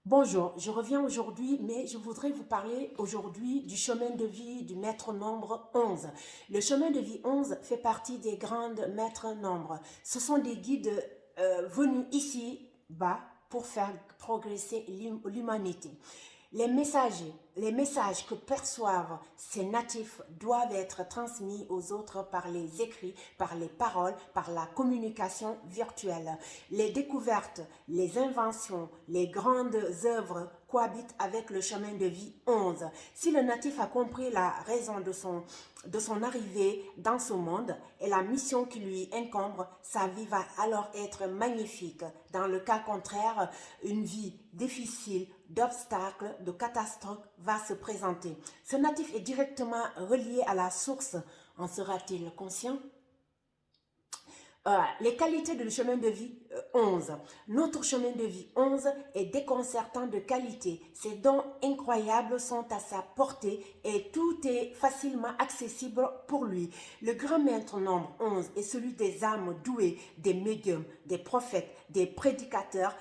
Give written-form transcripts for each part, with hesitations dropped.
Bonjour, je reviens aujourd'hui, mais je voudrais vous parler aujourd'hui du chemin de vie du maître nombre 11. Le chemin de vie 11 fait partie des grandes maîtres nombres. Ce sont des guides venus ici-bas pour faire progresser l'humanité. Les messages que perçoivent ces natifs doivent être transmis aux autres par les écrits, par les paroles, par la communication virtuelle. Les découvertes, les inventions, les grandes œuvres cohabitent avec le chemin de vie 11. Si le natif a compris la raison de son arrivée dans ce monde et la mission qui lui incombe, sa vie va alors être magnifique. Dans le cas contraire, une vie difficile, d'obstacles, de catastrophes va se présenter. Ce natif est directement relié à la source. En sera-t-il conscient? Les qualités du chemin de vie 11. Notre chemin de vie 11 est déconcertant de qualité. Ses dons incroyables sont à sa portée et tout est facilement accessible pour lui. Le grand maître nombre 11 est celui des âmes douées, des médiums, des prophètes, des prédicateurs.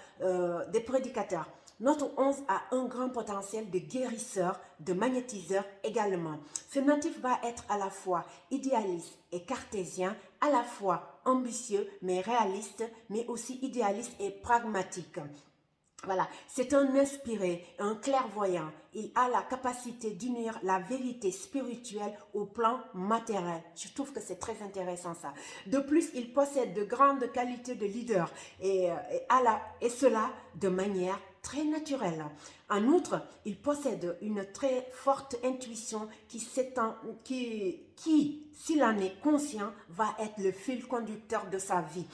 Notre 11 a un grand potentiel de guérisseur, de magnétiseur également. Ce natif va être à la fois idéaliste et cartésien, à la fois ambitieux mais réaliste, mais aussi idéaliste et pragmatique. Voilà, c'est un inspiré, un clairvoyant. Il a la capacité d'unir la vérité spirituelle au plan matériel. Je trouve que c'est très intéressant ça. De plus, il possède de grandes qualités de leader et cela de manière très naturelle. En outre, il possède une très forte intuition qui, s'il en est conscient, va être le fil conducteur de sa vie.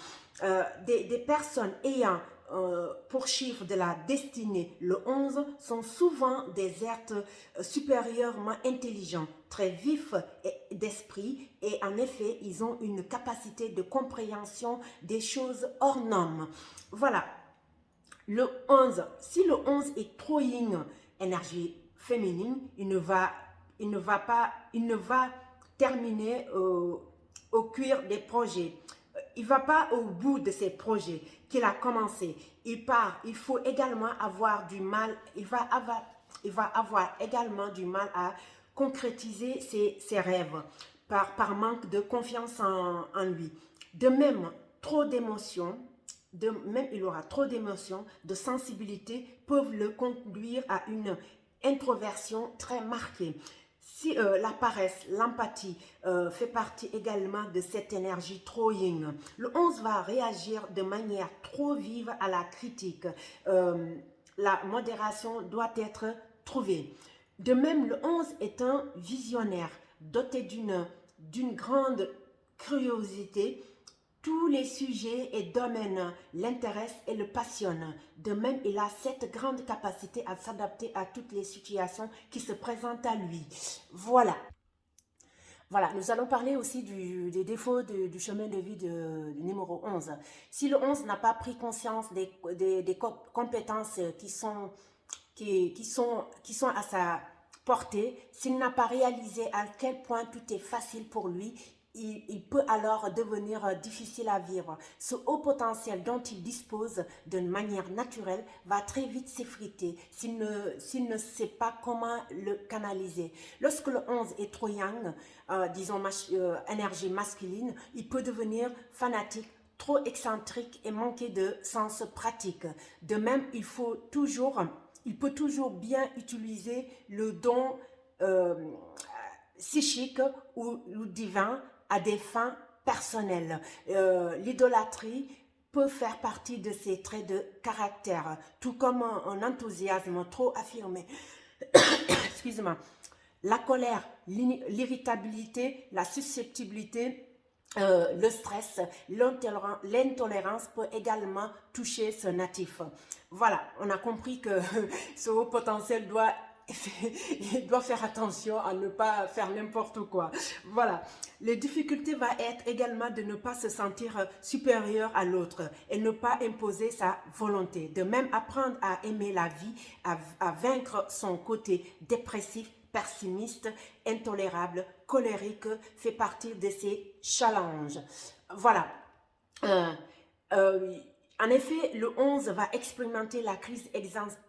Des personnes ayant pour chiffre de la destinée, le 11, sont souvent des êtres supérieurement intelligents, très vifs d'esprit et en effet, ils ont une capacité de compréhension des choses hors normes. Voilà, le 11, si le 11 est trop yin, énergie féminine, il ne va terminer au cuir des projets. Il ne va pas au bout de ses projets qu'il a commencé. Il part. Il faut également avoir du mal. Il va avoir également du mal à concrétiser ses rêves par manque de confiance en lui. De même, trop d'émotions, il aura trop d'émotions, de sensibilité peuvent le conduire à une introversion très marquée. Si la paresse, l'empathie fait partie également de cette énergie trop yin, le 11 va réagir de manière trop vive à la critique. La modération doit être trouvée. De même, le 11 est un visionnaire doté d'une grande curiosité. Tous les sujets et domaines l'intéressent et le passionnent. De même, il a cette grande capacité à s'adapter à toutes les situations qui se présentent à lui. Voilà. Voilà, nous allons parler aussi des défauts du chemin de vie du numéro 11. Si le 11 n'a pas pris conscience des compétences qui sont à sa portée, s'il n'a pas réalisé à quel point tout est facile pour lui, il peut alors devenir difficile à vivre. Ce haut potentiel dont il dispose d'une manière naturelle va très vite s'effriter s'il ne sait pas comment le canaliser. Lorsque le 11 est trop yang, disons énergie masculine, il peut devenir fanatique, trop excentrique et manquer de sens pratique. De même, il peut toujours bien utiliser le don psychique ou divin à des fins personnelles. L'idolâtrie peut faire partie de ces traits de caractère, tout comme un enthousiasme trop affirmé. Excusez-moi. La colère, l'irritabilité, la susceptibilité, le stress, l'intolérance peut également toucher ce natif. Voilà, on a compris que ce haut potentiel doit faire attention à ne pas faire n'importe quoi. Voilà. Les difficultés vont être également de ne pas se sentir supérieur à l'autre et ne pas imposer sa volonté. De même, apprendre à aimer la vie, à vaincre son côté dépressif, pessimiste, intolérable, colérique, fait partie de ces challenges. Voilà. Euh, euh, En effet, le 11 va expérimenter la crise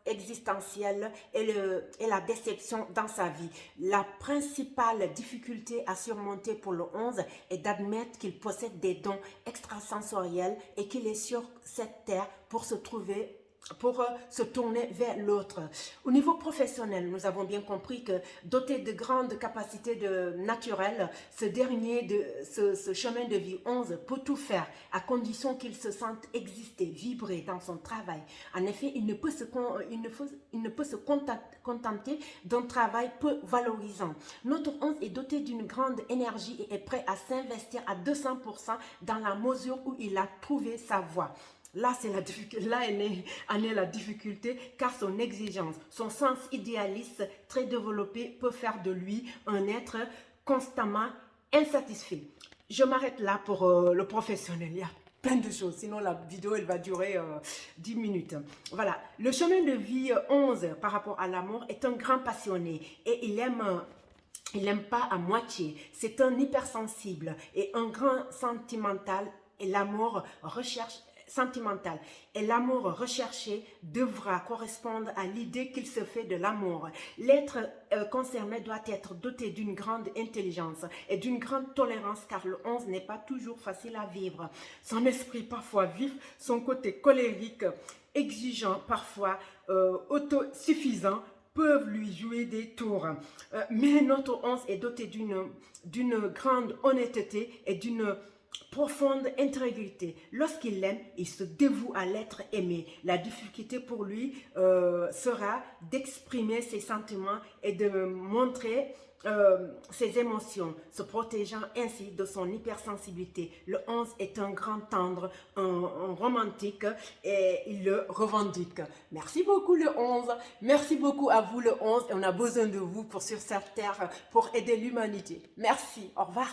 existentielle et la déception dans sa vie. La principale difficulté à surmonter pour le 11 est d'admettre qu'il possède des dons extrasensoriels et qu'il est sur cette terre pour se tourner vers l'autre. Au niveau professionnel, nous avons bien compris que doté de grandes capacités naturelles, ce chemin de vie 11 peut tout faire à condition qu'il se sente exister, vibrer dans son travail. En effet, il ne peut se contenter d'un travail peu valorisant. Notre 11 est doté d'une grande énergie et est prêt à s'investir à 200% dans la mesure où il a trouvé sa voie. Là, en est la difficulté, car son exigence, son sens idéaliste très développé peut faire de lui un être constamment insatisfait. Je m'arrête là pour le professionnel. Il y a plein de choses, sinon la vidéo elle va durer 10 minutes. Voilà, le chemin de vie 11 par rapport à l'amour est un grand passionné et il n'aime pas à moitié. C'est un hypersensible et un grand sentimental et l'amour sentimental. Et l'amour recherché devra correspondre à l'idée qu'il se fait de l'amour. L'être concerné doit être doté d'une grande intelligence et d'une grande tolérance car le 11 n'est pas toujours facile à vivre. Son esprit parfois vif, son côté colérique, exigeant, parfois autosuffisant, peuvent lui jouer des tours. Mais notre 11 est doté d'une grande honnêteté et d'une profonde intégrité. Lorsqu'il l'aime, il se dévoue à l'être aimé. La difficulté pour lui sera d'exprimer ses sentiments et de montrer ses émotions, se protégeant ainsi de son hypersensibilité. Le 11 est un grand tendre, un romantique et il le revendique. Merci beaucoup le 11. Merci beaucoup à vous le 11 et on a besoin de vous sur cette terre pour aider l'humanité. Merci. Au revoir.